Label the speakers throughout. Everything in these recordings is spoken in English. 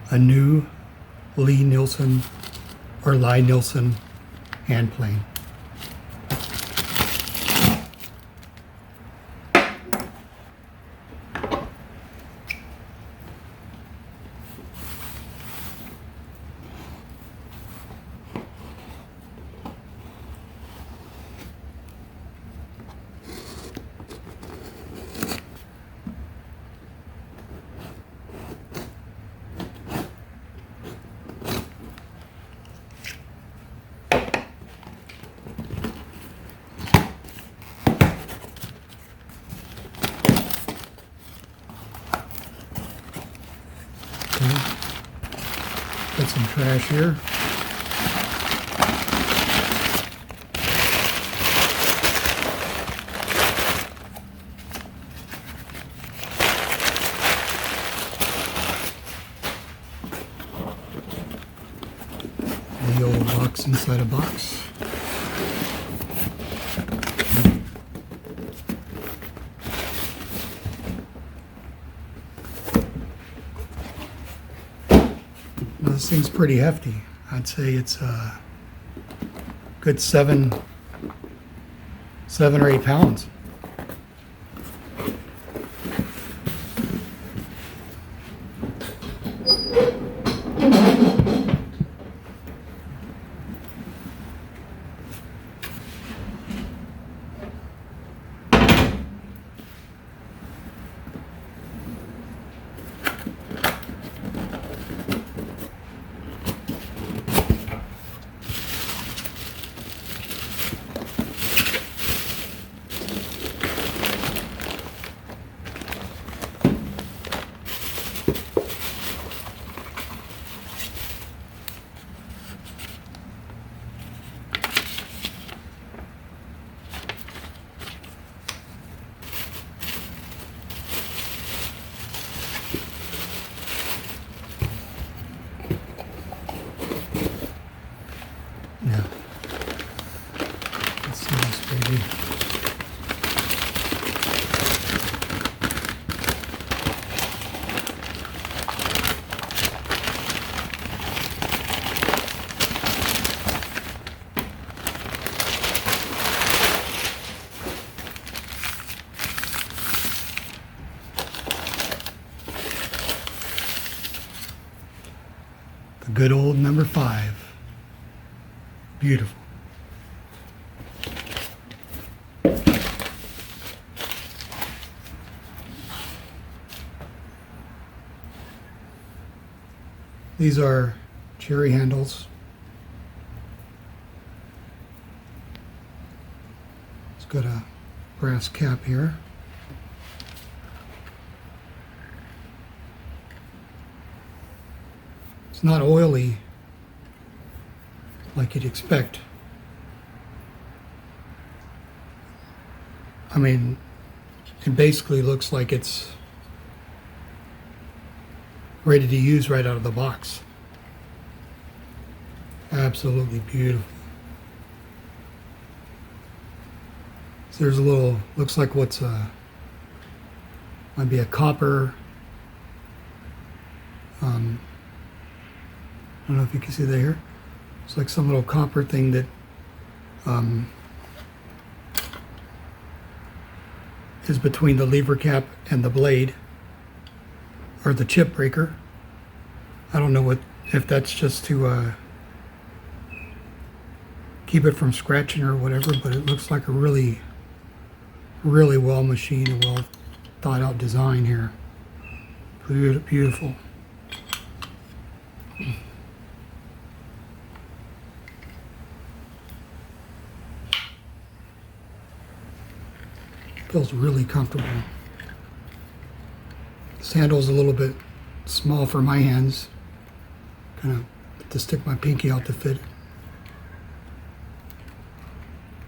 Speaker 1: a new Nielsen Nielsen hand plane. Put some trash here. The old box inside a box. This thing's pretty hefty. I'd say it's a good 7 or 8 pounds. Yeah. Let's see this baby. The good old number 5. Beautiful. These are cherry handles. It's got a brass cap here. It's not oily like you'd expect. I mean, it basically looks like it's ready to use right out of the box. Absolutely beautiful. So there's a little, looks like what's might be a copper, I don't know if you can see that here. It's like some little copper thing that is between the lever cap and the blade, or the chip breaker. I don't know if that's just to keep it from scratching or whatever, but it looks like a really well machined and well thought out design here. Beautiful. Feels really comfortable. This handle's a little bit small for my hands. Kind of to stick my pinky out to fit.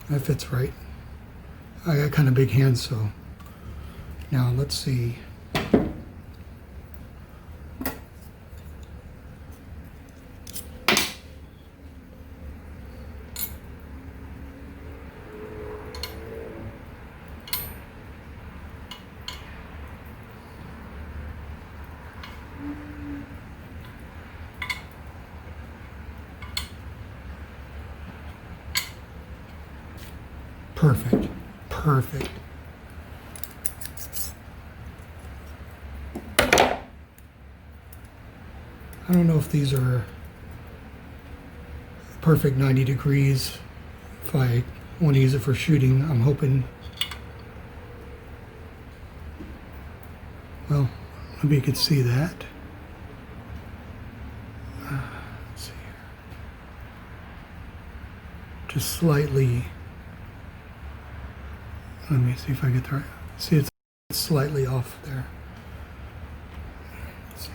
Speaker 1: That fits right. I got kind of big hands, so now let's see. Perfect. Perfect. I don't know if these are perfect 90 degrees. If I want to use it for shooting, I'm hoping, well, maybe you could see that. Let's see here. Just slightly, let me see if I get the right, see it's slightly off there. Let's see.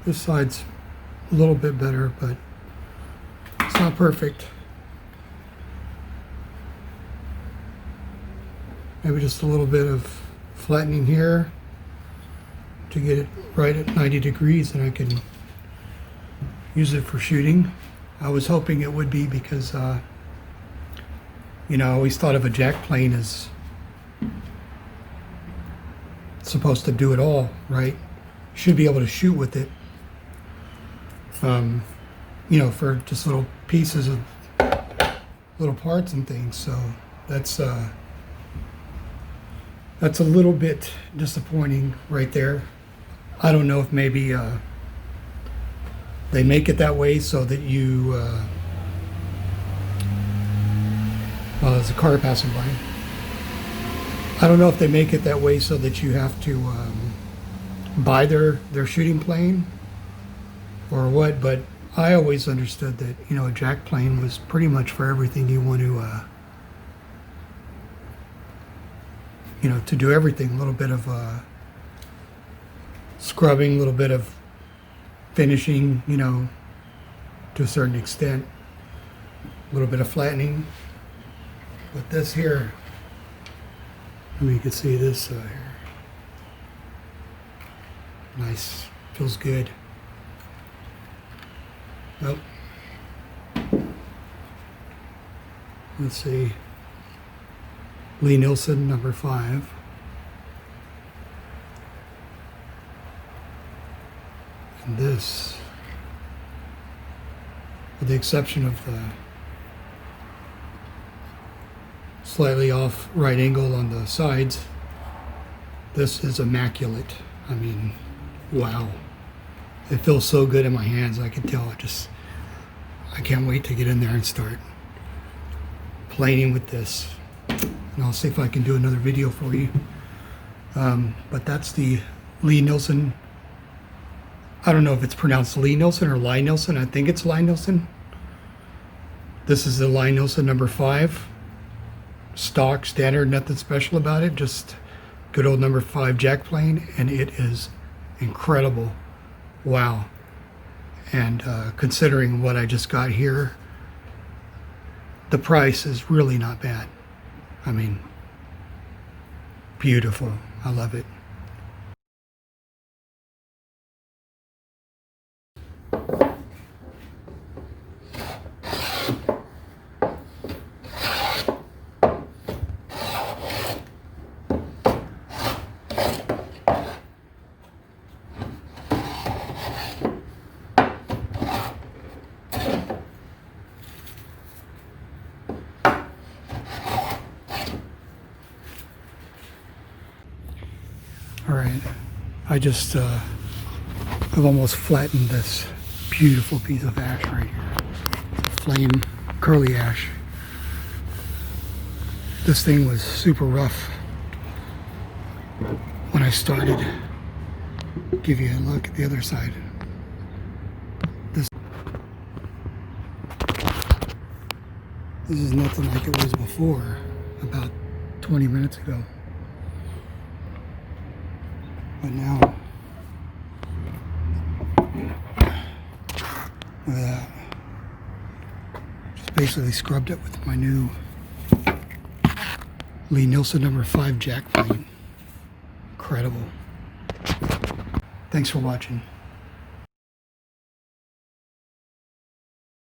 Speaker 1: This side's a little bit better, but it's not perfect. Maybe just a little bit of flattening here to get it right at 90 degrees, and I can use it for shooting. I was hoping it would be because, you know, I always thought of a jack plane as supposed to do it all, right? You should be able to shoot with it. You know, for just little pieces of little parts and things. So that's a little bit disappointing right there. I don't know if maybe they make it that way so that you well, there's a car passing by. I don't know if they make it that way so that you have to buy their shooting plane or what, but I always understood that, you know, a jack plane was pretty much for everything you want to, you know, to do everything. A little bit of scrubbing, a little bit of finishing, you know, to a certain extent, a little bit of flattening. But this here, I mean, you can see this here. Nice, feels good. Nope. Let's see. Nielsen number 5. And this, with the exception of the slightly off right angle on the sides, this is immaculate. I mean, wow. It feels so good in my hands. I can tell. I can't wait to get in there and start planing with this. And I'll see if I can do another video for you. But that's the Nielsen. I don't know if it's pronounced Nielsen or Nielsen. I think it's Nielsen. This is the Nielsen number 5. Stock, standard, nothing special about it. Just good old number 5 jack plane. And it is incredible. Wow. And considering what I just got here, the price is really not bad. I mean, beautiful. I love it. All right, I just, I've almost flattened this beautiful piece of ash right here. Flame curly ash. This thing was super rough when I started. Give you a look at the other side. This is nothing like it was before, about 20 minutes ago. But now, look at that. Just basically scrubbed it with my new Nielsen number 5 jack plane. Incredible. Thanks for watching.